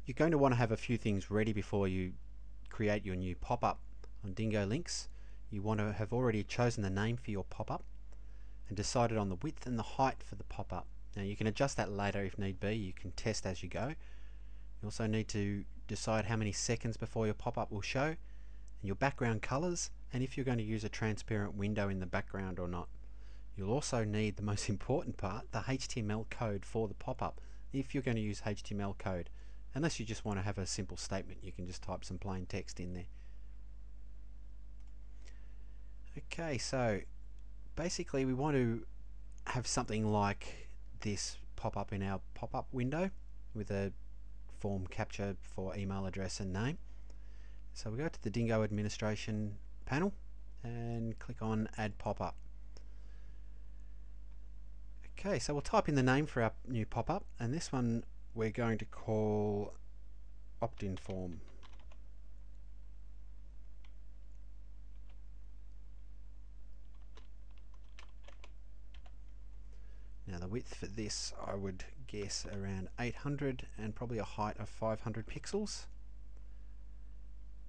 You're going to want to have a few things ready before you create your new pop-up on DingoLinks. You want to have already chosen the name for your pop-up and decided on the width and the height for the pop-up. Now you can adjust that later if need be. You can test as you go. You also need to decide how many seconds before your pop-up will show, and your background colors, and if you're going to use a transparent window in the background or not. You'll also need the most important part, the HTML code for the pop-up, if you're going to use HTML code. Unless you just want to have a simple statement, you can just type some plain text in there. Okay, so basically we want to have something like this pop up in our pop-up window with a form capture for email address and name. So we go to the Dingo administration panel and click on add pop-up. Okay, so we'll type in the name for our new pop-up, and this one we're going to call opt-in form. Now the width for this I would guess around 800 and probably a height of 500 pixels.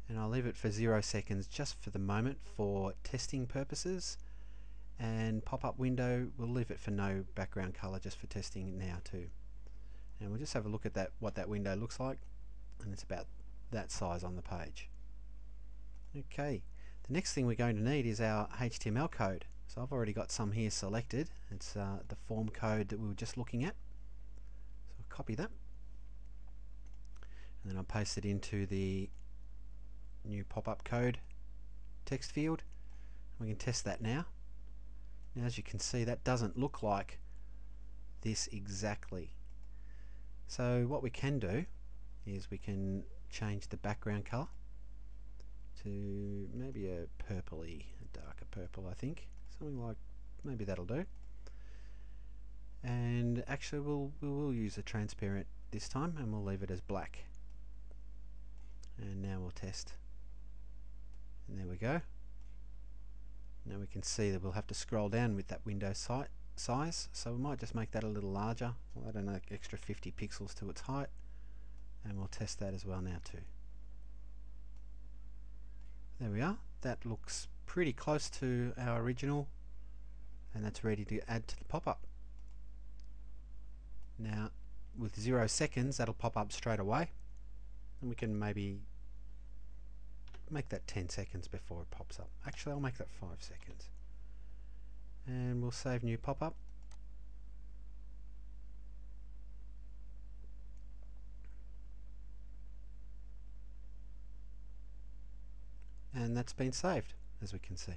And I'll leave it for 0 seconds just for the moment for testing purposes. And pop-up window, we'll leave it for no background color just for testing now too. And we'll just have a look at what that window looks like, and it's about that size on the page. Okay, the next thing we're going to need is our HTML code. So I've already got some here selected. It's the form code that we were just looking at. So I'll copy that, and then I'll paste it into the new pop-up code text field. We can test that now. Now as you can see, that doesn't look like this exactly. So what we can do is we can change the background color to maybe a purpley, a darker purple, I think. Something like, maybe that'll do. And actually we'll use a transparent this time, and we'll leave it as black. And now we'll test. And there we go. Now we can see that we'll have to scroll down with that window size, so we might just make that a little larger. We'll add an extra 50 pixels to its height, and we'll test that as well now too. There we are. That looks pretty close to our original, and that's ready to add to the pop-up. Now with 0 seconds that'll pop up straight away, and we can maybe make that 10 seconds before it pops up. Actually, I'll make that 5 seconds. And we'll save new pop-up. And that's been saved, as we can see.